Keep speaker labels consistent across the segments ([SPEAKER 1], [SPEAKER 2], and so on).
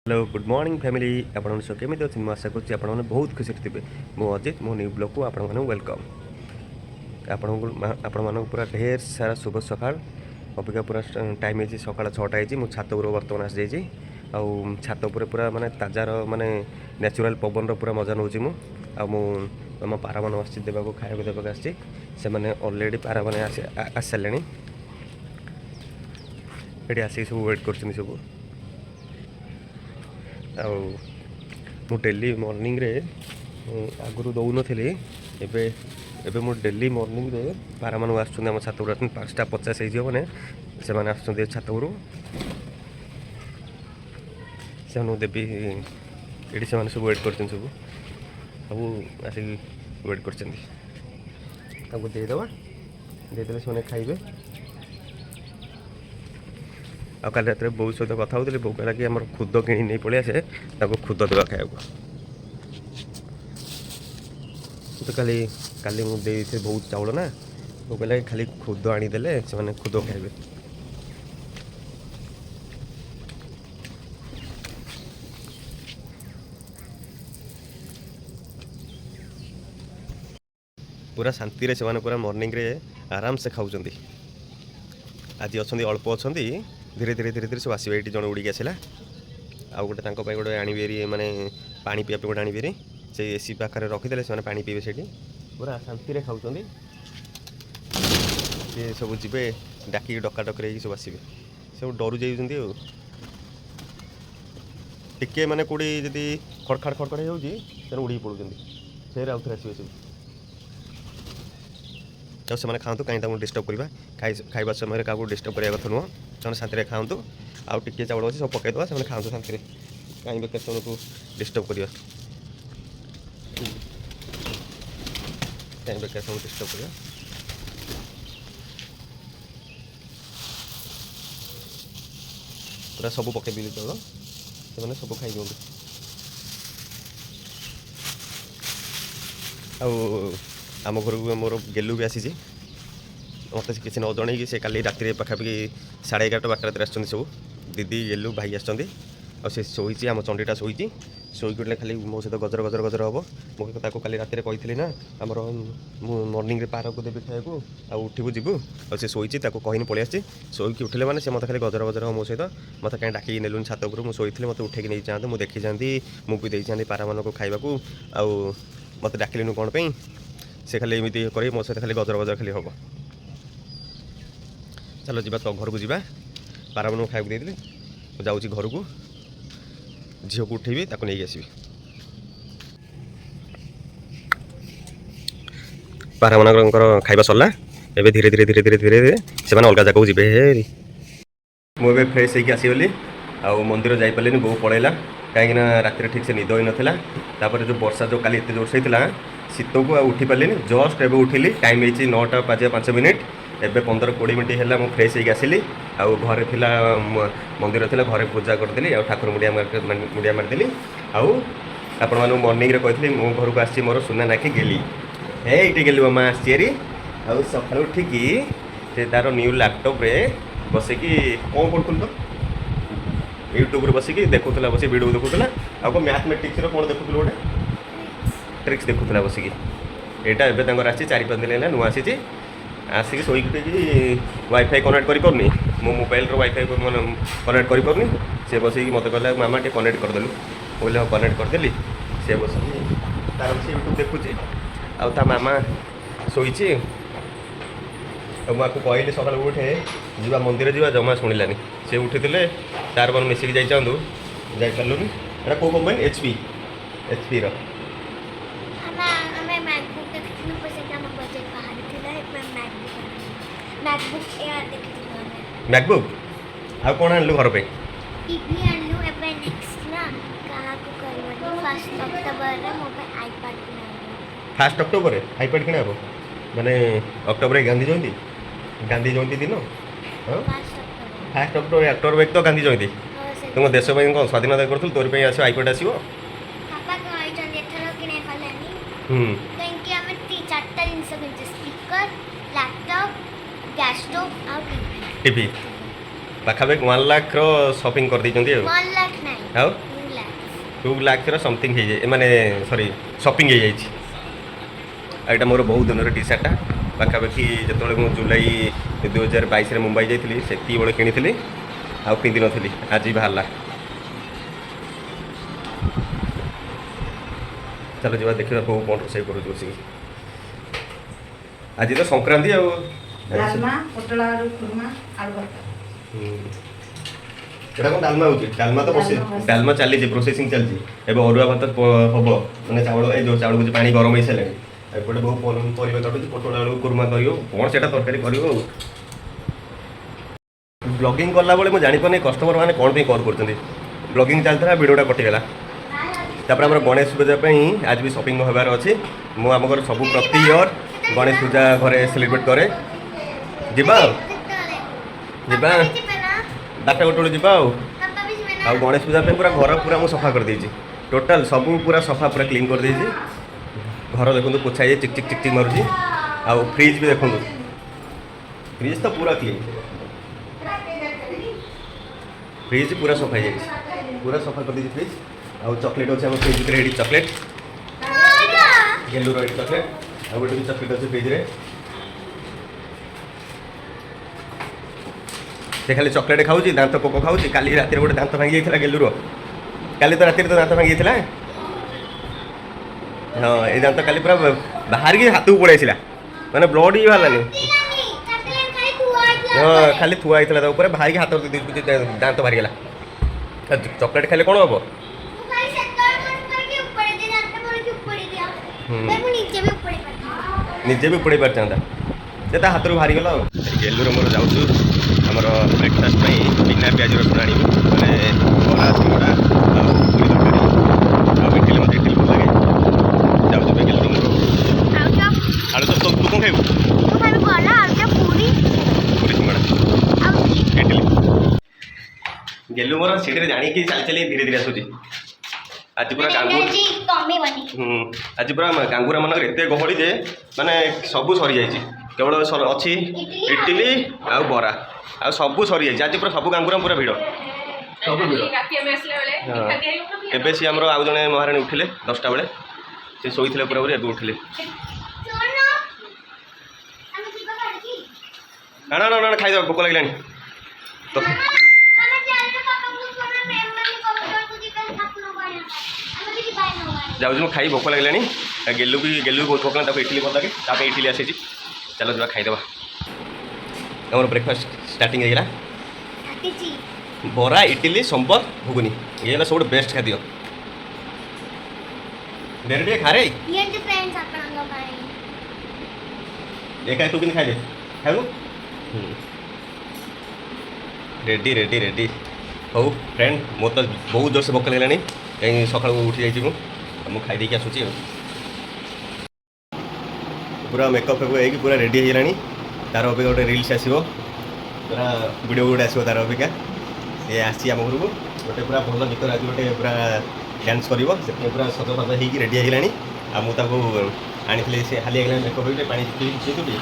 [SPEAKER 1] Hello good morning family आपण सब केमी अच्छे मुझे आशा करुँच आप बहुत खुशी थे मु अजित मो न्यू ब्लॉग को आपण वेलकम आपण पूरा ढेर सारा शुभ सकाल अबिका पूरा टाइम है सका 6टा है मुझे छात उपर बर्तमान आसी जाइए आउ छात उपर पूरा माने ताजार माने नेचुरल पवन पूरा मजा नौ आम पारा मान आस खाया देवाक आसी अलरेडी पारा मैंने आसी सारे ये आसिक सब वेट कर सब आउ डेली मॉर्निंग रे आगु दौन थी एबे मु डेली मॉर्निंग रे पारा मान आम छात 5:50 हो से मैंने छात से देवी ये से सब वेट कर सब आसिक वेट कर देदेले से खाइबे आ कल रात बो सहित कथा होती बो कहला कि खुद कि नहीं पलि आसे खुद देवा खाया तो काली मुझे बहुत चाउल ना बो कहला कि खाली खुद आनीदे से खुद खाइबे पूरा शांति रे से पूरा मॉर्निंग रे आराम से खाऊँ आज अच्छा अल्प अच्छा धीरे धीरे धीरे धीरे सब आसवे ये जन उड़ी आसला आउ गोटे गोटे आणवेरी माने पानी पीवा गोटे आणवेरी से एसी पाखे रखीदे से पानी पीबे से पूरा शांति खाऊँ ये सब जी डाक डका डकर सब आसवे सब डरू जाइए टिके मैंने कौड़ी जदि खड़खाड़ खड़खड़ हो उड़ी पड़े फिर आउ थे आसवे सब तो से खातु कहीं डिस्टर्ब करवा खाइबा समय क्या डिस्टर्ब करने कथ नुह से शांति खातु आउ टे चावल अच्छे सब पकईदे से खातु शांति कहीं बेकार से को डिस्टर्ब करवा कहीं बेकार से डिस्टर्ब करवा पूरा सब पकई देली चावल से सब खाई दिखाँ आम घर को मोर गेलू भी आसी मत किसी न जन कि काली राति पाखापाखि 11:30 12 रात सब दीदी गेलू भाई आसे शोची आम चंडीटा शोची शोक उठे खाली मो सहित गजर गजर गजर हम मुझे काली राति कही ना आमर मर्निंग रे पार को देवी खाया आ उठू जीवु और से शोची कहनी पलि आसी शोक उठे मैंने से मत खाली गजर गजर हम मो सहित मत कहीं डाक नेलुनि छात उपर मुझे मत उठे नहीं जाते मुझे देखी जाती मुझे देती पारा मान को खाइबा आउ मत डाकिलु कौन पे से खाली एमती कर मो सहित खाली गजर गजर खाली हम चलो जी तो घर को जी पारा मन खाया देती जाऊँगी घर को झील को उठेबी नहीं आसबि पारा मान खाଇବା सरला एबे धीरे धीरे धीरे धीरे धीरे धीरे से अलग जगह जी हेरी मुझे फ्रेश होगी आसगली आ मंदिर जापारे बो पलैला कहीं राति ठीक से निद ही नापर जो वर्षा जो काली एत जोर से शीत को उठी पारे जस्ट एवं उठिली टाइम है 9:05 एबे 15-20 मिनट है मुझे फ्रेश होगी आसली आउ घरे थिला मंदिर थिला घरे पूजा करदेली आ ठाकुर मुड़िया मारदेली आउ आपण मानु मॉर्निंग रे कहथली मो घर को आसी मोर सुना नाखी गेली हे इटी गेली मामा आसीरी आउ सकाळ उठिकी से तार न्यू लैपटॉप रे बसिकी कौन पढ़ुल तो यूट्यूब रे बसिकी देखुला बसी वीडियो देखुला आ मैथमेटिक्स रो कौन देखुल गोटे ट्रिक्स देखुला बसिकी एटा एबे तांगर आसी 4-5 दिन है नुआ आसी आसिक शोक वाईफाई कनेक्ट करनी मो मोबाइल वाईफाई कनेक्ट करनी सी बस मत कहला मामा टे कनेक्ट करदेलु बोले हाँ कनेक्ट करदेली सी बस तार से यूट्यूब देखुची आ मामा शोची मुझे कहली सकाल उठे जा मंदिर जा जमा शुणिलानी सी उठी थे तार मन मिसिक जापारूनी एटा कौ कंपनी एचपी रो मैकबुक आ कौन आनलु घर पे
[SPEAKER 2] टीवी आनलु एबे नेक्स्ट ना कहा को करबनी 1 अक्टोबर रे मोबाइल आईपैड किना
[SPEAKER 1] 1 अक्टोबर आईपैड किना हो माने अक्टोबर गांधी जयंती दिन हां 1 अक्टोबर एक तो गांधी जयंती तुम देश में कौन स्वाधीनता करथुल तोर पे आसे आईपैड आसीबो
[SPEAKER 2] पापा कहै जन एथरो किने फलानी थैंक यू हमें 4टा दिन से स्पीकर लैपटॉप गैस स्टोव और टीवी
[SPEAKER 1] पाखापाखि 1 लाख शॉपिंग कर दी
[SPEAKER 2] 1 लाख नहीं
[SPEAKER 1] हाउ 2 लाख समथिंग माने सॉरी शॉपिंग हो जाइए। एटा मोर बहुत दिन टी सार्टा पाखापाखि जो मुझे जुलाई 2022 मुंबई जाइली से बड़े किनी आउ पिंधि नी आज बाहर। चलो जी देखा बो कौन रोसे कर आज तो संक्रांति डालमा हो डालमा तो डालमा चली प्रोसेसिंग चलती अरुआ भात हम मैंने चाउल जो चाउल पानी गरम हो सारे एपटे बहुत परिवा काटुची पोटल आलू कुर्मा कर कौन से तरकारी कर ब्लॉगिंग कला बेले मुझे जापारे कस्टमर मैंने कौन कॉल कर ब्लॉगिंग चलता वीडियोटा कटिगला तापर आम गणेश पूजा आज भी शॉपिंग होबार अच्छी मुझे सब प्रति इयर गणेश पूजा घरे सेलिब्रेट करे जीवा जीवा 12टा गोटे जीवा आ गणेश पूजा पूरा घर पूरा मुझे सफा कर देछि टोटाल सब पूरा सफा पूरा क्लीन कर देछि घर देखो पोछा चिक चिक चिक चिक मारुछि आ फ्रिज भी देखो फ्रिज तो पूरा क्लीन फ्रिज पूरा सफा हो पूरा सफा कर देछि फ्रिज आउ चॉकलेट अच्छे आम फ्रिज रेडी चॉकलेट गेलूर रेडी चॉकलेट आ गोटे भी चॉकलेट अच्छे फ्रिज रे से खाली चॉकलेट खाऊँ दांत पोक खाऊँ काली रात गोटे दांत भांगी जाइए गेलूर काली तो राति तो दांत भांगी जाइए हाँ ये दांत काली पूरा बाहर की हाथ को पड़े मैंने ब्लड ही बाहरलानी हाँ खाली थुआ होता बाहर की हाथ दांत बाहरी गला चॉकलेट खाइले कौन हम निजे भी उपड़े पार से हाथ रू बाहरी गला गेलूर मोर जाऊँ आमर ब्रेकफास्ट बिना प्याज रसुण आनी मैंने बरा सिंगड़ा पूरी तरकारी इडली मत इडली भल लगे जाऊँ गेलूर मोर आलू चप तू कौन खाइबू पूरी सिंगड़ा इडली गेलू मोर सीढ़ी जाणी चली चली धीरे धीरे आसूची आज पूरा आज पूरा गांगुरा मन एत गहली जे माने सबू सरी जाइए केवल अच्छी इडली आ बरा आ सबू सरी जाइए आज पूरा सब गांगुरा पूरा भिड़ सब भिड़ एवं सी आम आउ जड़े महाराणी उठिले 10टा बेले से शोते पूरा पूरी उठिले ना ना ना खाई भोक लगे तो जाऊँ खाई भोक लगे गेलू भी बहुत भोक लगे इडली भल लगे ताकि इडली आसी चलो जा खाईदे आम ब्रेकफास्ट स्टार्टिंग होगा बरा इडली संबर घुगुनी ये सब बेस्ट खाद्य डेरे खारे ये तू कि खाई खाऊ रेडी रेडी रेडी हो फ्रेंड मोर तो बहुत जोर से भोक लगे कहीं सका उठी जाइए मुझे खाई आसूची पूरा मेकअप फेकअप पूरा रेडी होगा तार अपेक्षा गोटे रिल्स आसो पूरा वीडियो गोटे आसो तार अपेक्षा ये आसी आम घर को गोटे पूरा भल गीत आज गोटे पूरा डांस कर पूरा सज फज हो रेडी होगा आ मुझे आनी से हाली गला मेकअप गोटे पानी पीतुटी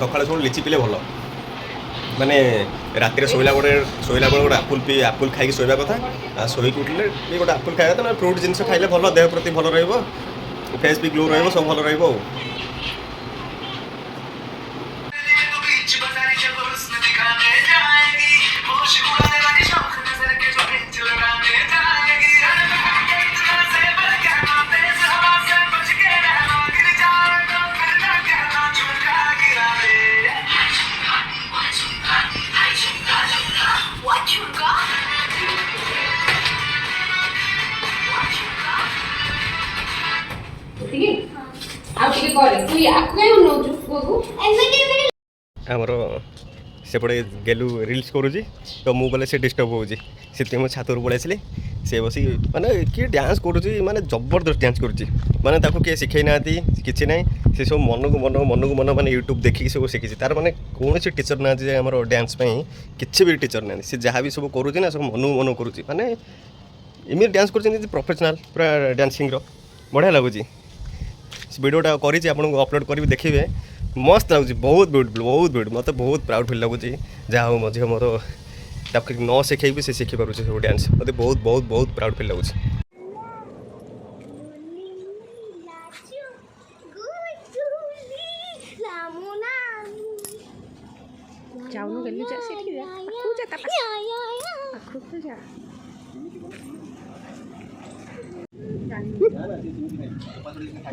[SPEAKER 1] सकाल सब लिची पीले भल माने राति शोला गोटे आपुल खाई शोवा कथा शोक उठले गोटे आपुल खाया कथा फ्रुट जिन खाइले भल देह प्रति भल फेस भी ग्लो रही सब भल रही आमर सेपटे गेलू रिल्स करुँची तो मुझे बोले से डिस्टर्ब होची मुझे छात पलि सी बस माने किए डांस करुँची माने जबरदस्त डांस करुँची माने ताको किए शिखई ना कि ना से सब मन को मन माने यूट्यूब देखिए सब शिखी तार माने कौन टीचर ना आम डांस किसी भी टीचर ना सी जहाँ भी सब करुँची ना सब मन करुँची माने इमि डांस कर प्रोफेशनल पूरा डांसिंग बढ़िया लगुच वीडियोटा कर अपलोड करी देखिए मस्त लगुच बहुत ब्यूटीफुल मत बहुत प्राउड फील लगुच जहाँ हो मझे मोर न शिखे भी से शिखी पारे सब डांस मत बहुत बहुत बहुत प्राउड फील लगुच
[SPEAKER 3] जाऊनु गेलु जा सेठी जा आखु जा ता आखु तो जा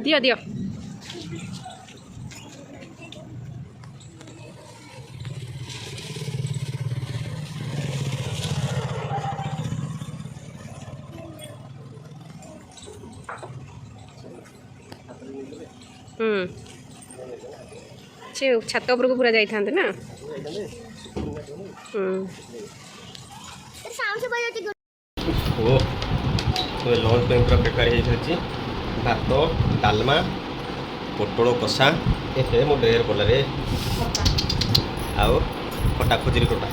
[SPEAKER 3] दियो दियो से छात उपरको पूरा जाई थांते ना
[SPEAKER 1] ओ लंच पे पूरा प्रिपेयर हो भात डालमा पोटल कषा ए मो ढेर पड़ा रे आउ खटा खुजरी खटा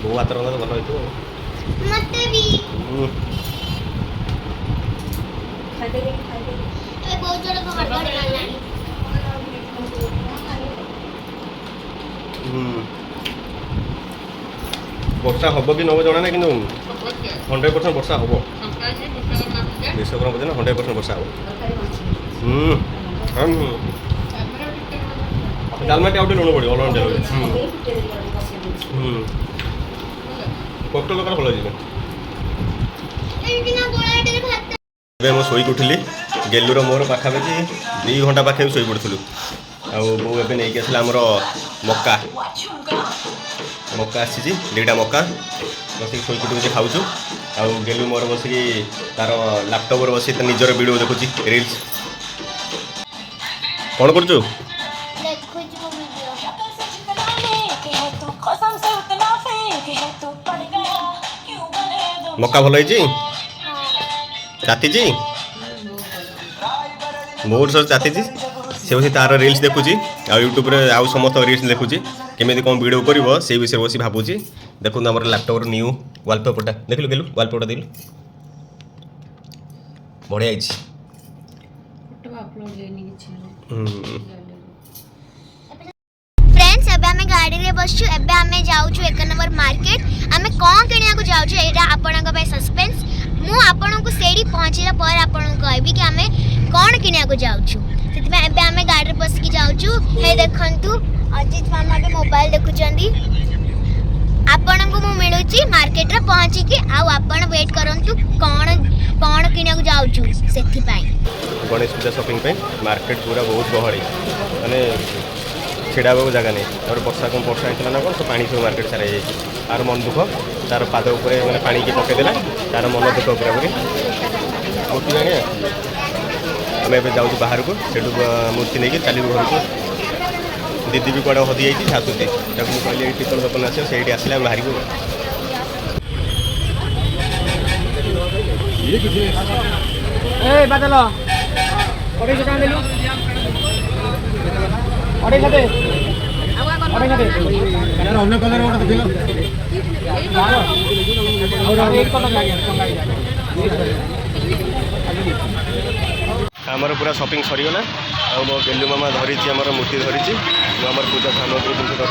[SPEAKER 1] बो हाथ रंधा तो भल हो
[SPEAKER 2] मते भी ए बहुत जोर को हड़बड़ लानी
[SPEAKER 1] वर्षा हम कि नब जना ना कि 100% वर्षा हम विश्वकर्मा पूजा 100% वर्षा हम डालमा टे लुण पड़ो अलग पोटल लगा भल जी मु शोक उठिली गेलुर मोर पाखापाखि 2 घंटा पाखे शोई पड़ू आउ बो ए नहीं आसला आमर मक्का मक्का आसी 2टा मक्का बस शोक उठी खाऊँ आउ गेलु मोर बसिकी तार लैपटॉप बस निजर वीडियो देखुची रील्स कौन कर मक्का भल चाती मोर सर चाती से बस तार रील्स देखुची यूट्यूब रे आउ समस्त रील्स देखुची केमी कौन वीडियो कर से विषय बस भावुची देखो आम लैपटॉप न्यू वालपेपरटा देख लु गेलु वालपेपरटा देख बढ़िया
[SPEAKER 2] फ्रेंड्स अब आम गाड़ी रे बसछु एबे आम जाउछु 1 नंबर मार्केट आम कौन किनिया को जाउछु एटा आपनका पे सस्पेंस मु आपन को सेडी पहुंचला पर आपन को कहबी कि आम कौन किनिया को जाउछु सेति में एबे आम गाड़ी रे बस की जाउछु हे देखंतु अजित मामा के मोबाइल देखुचंदी आपन को मु मिलुची मार्केट रे पहुंची कि आउ आपन वेट करंतु कौन कौन किनिया को जाउछु सेति पाई
[SPEAKER 1] गणेश पूजा शॉपिंग पे मार्केट पूरा बहुत गहली माने छिड़ा जगह नहीं और वर्षा कम वर्षा होता ना कौन तो पानी सब मार्केट सारा जाइए तार मन दुख तार पाद उपर मैंने पानी की पकईदेला तार मन दुख पूरा पूरी मूर्ति जाने आम ए जाऊँ बाहर को से मूर्ति नहीं चलू घर को दीदी भी कौड़े हदी जाइए आसूसी मुझे कहली टिकट दुकान आस से आसले आम बाहर को आमर पूरा शॉपिंग सरीगला मो गेलु मामा धरी आमर मूर्ति धरी आमर पूजा सामग्री जिन कर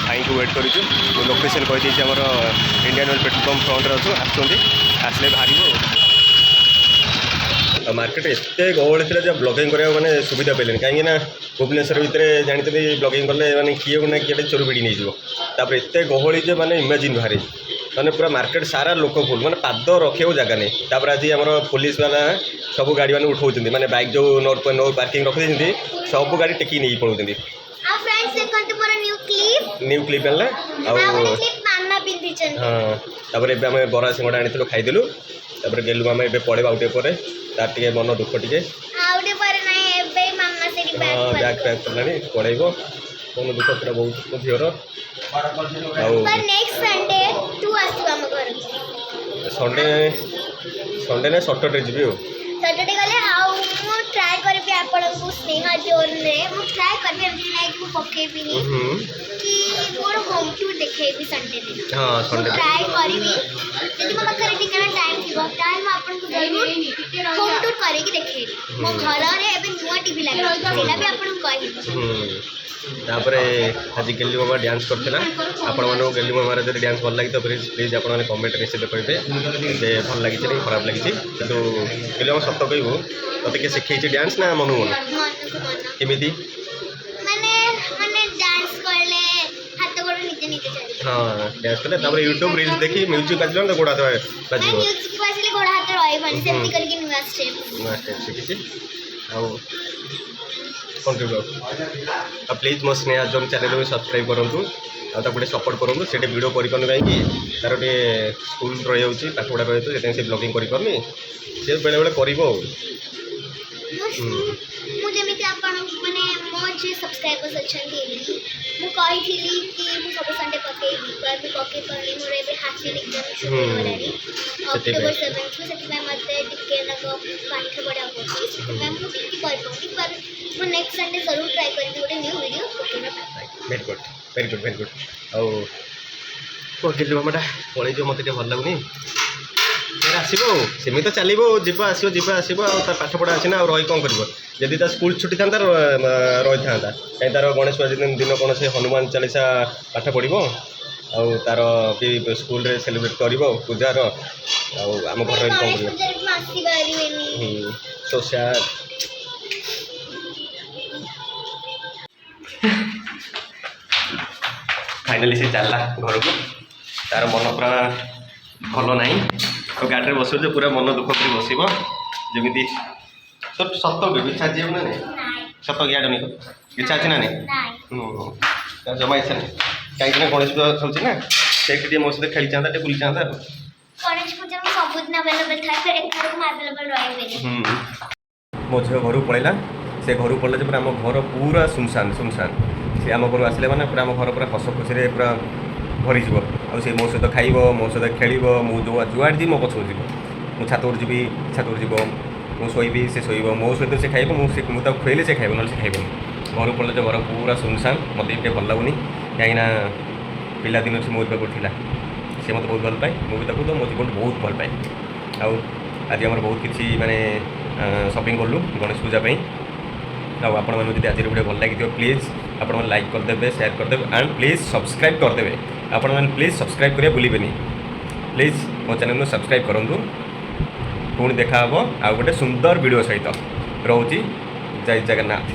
[SPEAKER 1] भाई को वेट कर लोकेशन कही आमर Indian oil petrol pump front अच्छे आसले बाहर मार्केट एत गहली थी जब ब्लॉगिंग करा मैंने सुविधा पाइलें कहीं भुवनेश्वर भितर जानते ब्लॉगिंग कले मैंने किए ना किए चोरी पिड़ी नहीं जापर एत गहली मैंने इमेजिन बाहर मैंने पूरा मार्केट सारा लोक फुल मैंने पाद रखा जगह नहीं तापर आज आम पुलिस वाला सब गाड़ी मैंने उठाऊँ मैंने बैक जो नो पार्किंग रखी सब गाड़ी टेकी नहीं पलाऊँ न्यू क्लिप आनला हाँ आम बरा सिंगड़ा आनी खाईदेलु तापर गेलु आम ए पड़े आउटे पर तार टे मन दुख टे बैग पैक कलानी पड़ेब मन दुख पूरा बहुत मो झीर संडे ना सटरडे जी
[SPEAKER 2] सैटरडे गले आउ मु ट्राई करबी आपन को स्नेहा जोन रे मु ट्राई करबी एमती नै ମୁଁ ପକେଇବିନି କି ମୋର ହୋମ୍ ଟୁର୍ ଦେଖେଇବି ସଣ୍ଡେ ଦିନ।
[SPEAKER 1] ହଁ
[SPEAKER 2] ମୁଁ
[SPEAKER 1] ସଣ୍ଡେ
[SPEAKER 2] ଟ୍ରାଏ କରିବି ଯଦି ମୋ ପାଖରେ ଟିକେ ଟାଇମ୍ ଥିବ ତାହେଲେ ମୁଁ ଆପଣଙ୍କୁ ଜରୁର ହୋମ୍ ଟୁର୍ କରିକି ଦେଖେଇବି। ମୋ ଘରରେ ଏବେ ନୂଆ ଟିଭି ଲାଗିଛି ସେଇଟା ବି ଆପଣଙ୍କୁ କହିବି।
[SPEAKER 1] ତାପରେ ଆଜି ଗେଲି ମାମା ଡ୍ୟାନ୍ସ କରିଥିଲା। ଆପଣମାନଙ୍କୁ ଗେଲି ମାମାର ଯଦି ଡ୍ୟାନ୍ସ ଭଲ ଲାଗି ତ ପ୍ଲିଜ୍ ଆପଣମାନେ କମେଣ୍ଟରେ ନିଶ୍ଚିତ କହିବେ ଯେ ଭଲ ଲାଗିଛି କି ଖରାପ ଲାଗିଛି। କିନ୍ତୁ ଗେଲି ମାମା ସତ କହିବୁ ତତେ କିଏ ଶିଖେଇଛି ଡ୍ୟାନ୍ସ ନା ମନକୁ ମନ?
[SPEAKER 2] ମନକୁ ମନ
[SPEAKER 1] କେମିତି?
[SPEAKER 2] ମାନେ ଡ୍ୟାନ୍ସ କଲେ ହାତ ଗୋଡ଼ ନିଜେ ନିଜେ ଚାଲିବ।
[SPEAKER 1] ହଁ ଡ୍ୟାନ୍ସ କଲେ ତାପରେ ୟୁଟ୍ୟୁବ ରିଲ୍ସ ଦେଖି ମ୍ୟୁଜିକ୍ ବାଜିଲା ତ ଗୋଡ଼ ହାତ ବାଜିବ।
[SPEAKER 2] ମ୍ୟୁଜିକ୍ ବାଜିଲେ ଗୋଡ଼ ହାତ ରହିବନି ସେମିତି କରିକି ନୂଆ ଷ୍ଟେପ୍
[SPEAKER 1] ଶିଖିଛି। ଆଉ କ'ଣ କହିବ ଆଉ ପ୍ଲିଜ୍ ମୋ ସ୍ନେହା ଜୋନ୍ ଚ୍ୟାନେଲ୍କୁ ସବସ୍କ୍ରାଇବ୍ କରନ୍ତୁ ଆଉ ତାକୁ ଗୋଟେ ସପୋର୍ଟ କରନ୍ତୁ। ସେଠି ଭିଡ଼ିଓ କରିପାରୁନି କାହିଁକି ତାର ଟିକେ ସ୍କୁଲ ରହିଯାଉଛି ପାଠ ପଢ଼ା ରହିଯାଉଛି ସେଥିପାଇଁ ସେ ବ୍ଲଗିଂ କରିପାରୁନି। ସେ ବେଳେବେଳେ କରିବ ଆଉ।
[SPEAKER 2] ମୁଁ ଯେମିତି ଆପଣଙ୍କୁ ମାନେ ମୋ ଯିଏ ସବସ୍କ୍ରାଇବର୍ସ ଅଛନ୍ତି ମୁଁ କହିଥିଲି କି ମୁଁ ସବୁ ସଣ୍ଡେ ପକେଇବି ପକେଇ ପାରୁନି। ମୋର ଏବେ ହାଫ୍ ଇୟର୍ ଏକ୍ଜାମ୍ ଛୁଟି ହେଇଗଲାଣି ଅକ୍ଟୋବର 7th ସେଥିପାଇଁ ମୋତେ ଟିକେ ପାଠ ପଢ଼ିବାକୁ ପଡ଼ୁଛି ସେଥିପାଇଁ ମୁଁ ଟିକେ କରିପାରୁନି ବଟ୍ ମୁଁ ନେକ୍ସଟ ସଣ୍ଡେ ଜରୁର ଟ୍ରାଏ କରିବି ଗୋଟେ ନ୍ୟୁ ଭିଡ଼ିଓ ପକେଇବା ପାଇଁ।
[SPEAKER 1] Very good. ଆଉ ଗେଲି ମାମାଟା ପଳେଇଯିବ ମୋତେ ଟିକେ ଭଲ ଲାଗୁନି। ଆସିବ ଆଉ ସେମିତି ତ ଚାଲିବ ଆଉ ଯିବା ଆସିବ ଆଉ ତା ପାଠ ପଢ଼ା ଅଛି ନା ଆଉ ରହି କ'ଣ କରିବ। ଯଦି ତା ସ୍କୁଲ ଛୁଟି ଥାନ୍ତା ରହିଥାନ୍ତା କାହିଁକି ତାର ଗଣେଶ ପୂଜା ଦିନ କ'ଣ ସେ ହନୁମାନ ଚାଳିଶା ପାଠ ପଢ଼ିବ ଆଉ ତାର ବି ସ୍କୁଲରେ ସେଲିବ୍ରେଟ୍ କରିବ ପୂଜାର ଆଉ ଆମ ଘରେ କ'ଣ କରିବ। Show sad. ଫାଇନାଲି ସେ ଚାଲିଲା ଘରକୁ। ତାର ମନ ପୁରା ଭଲ ନାହିଁ ଆଉ ଗାଡ଼ିରେ ବସିବ ଯେ ପୁରା ମନ ଦୁଃଖ କରି ବସିବ ଯେମିତି ସତ ବି ଇଚ୍ଛା ଅଛି ନା ନାଇଁ ସତ ଇଆଡ଼େ ନିକ ଇଚ୍ଛା ଅଛି ନା ନାଇଁ? ତାର ଜମା ଇଚ୍ଛା ନାହିଁ କାହିଁକି ନା ଗଣେଶ ପୂଜା ହେଉଛି ନା ସେଇଠି ଟିକେ ମୋ ସହିତ ଖେଳିଥାନ୍ତା ଟିକେ ବୁଲିଥାନ୍ତା ଆଉ।
[SPEAKER 2] ଗଣେଶ ପୂଜା ମୁଁ ସବୁଦିନ ଆଭେଲେବଲ୍ ଥାଏ ଫେର୍ ଏଥରକୁ ମୁଁ ଆଭେଲେବଲ୍ ରହିବିନି।
[SPEAKER 1] ମୋ ଝିଅ ଘରକୁ ପଳେଇଲା। ସେ ଘରକୁ ପଳେଇଲା ଯେ ପୁରା ଆମ ଘର ପୁରା ସୁନସାନ। ସେ ଆମ ଘରକୁ ଆସିଲେ ମାନେ ପୁରା ଆମ ଘର ପୁରା ହସ ଖୁସିରେ ପୁରା ଭରିଯିବ। ଆଉ ସେ ମୋ ସହିତ ଖାଇବ ମୋ ସହିତ ଖେଳିବ। ମୁଁ ଯୁଆଡ଼େ ଯିବି ମୋ ପଛକୁ ଯିବ। ମୁଁ ଛାତକୁ ଯିବି ଛାତକୁ ଯିବ। ମୁଁ ଶୋଇବି ସେ ଶୋଇବ। ମୋ ସହିତ ସେ ଖାଇବ ମୁଁ ତାକୁ ଖୁଆଇଲେ ସେ ଖାଇବ ନହେଲେ ସେ ଖାଇବନି। ଘରକୁ ପଳେଇଲେ ଯେ ଘର ପୁରା ସୁନସାନ। ମୋତେ ବି ଟିକେ ଭଲ ଲାଗୁନି କାହିଁକିନା ପିଲାଦିନ ସେ ମୋ ପାଖକୁ ଥିଲା। ସେ ମୋତେ ବହୁତ ଭଲ ପାଏ ମୁଁ ବି ତାକୁ ତ ମୋ ଜୀବନକୁ ବହୁତ ଭଲ ପାଏ। ଆଉ ଆଜି ଆମର ବହୁତ କିଛି ମାନେ ସପିଂ କଲୁ ଗଣେଶ ପୂଜା ପାଇଁ। ଆଉ ଆପଣମାନଙ୍କୁ ଯଦି ଆଜିର ଭିଡ଼ିଓ ଭଲ ଲାଗିଥିବ ପ୍ଲିଜ୍ ଆପଣମାନେ ଲାଇକ୍ କରିଦେବେ ସେୟାର କରିଦେବେ ଆଣ୍ଡ ପ୍ଲିଜ୍ ସବସ୍କ୍ରାଇବ୍ କରିଦେବେ। ଆପଣମାନେ ପ୍ଲିଜ୍ ସବସ୍କ୍ରାଇବ୍ କରିବା ଭୁଲିବେନି। ପ୍ଲିଜ୍ ମୋ ଚ୍ୟାନେଲକୁ ସବସ୍କ୍ରାଇବ୍ କରନ୍ତୁ। ପୁଣି ଦେଖା ହେବ ଆଉ ଗୋଟେ ସୁନ୍ଦର ଭିଡ଼ିଓ ସହିତ। ରହୁଛି ଜୟ ଜଗନ୍ନାଥ।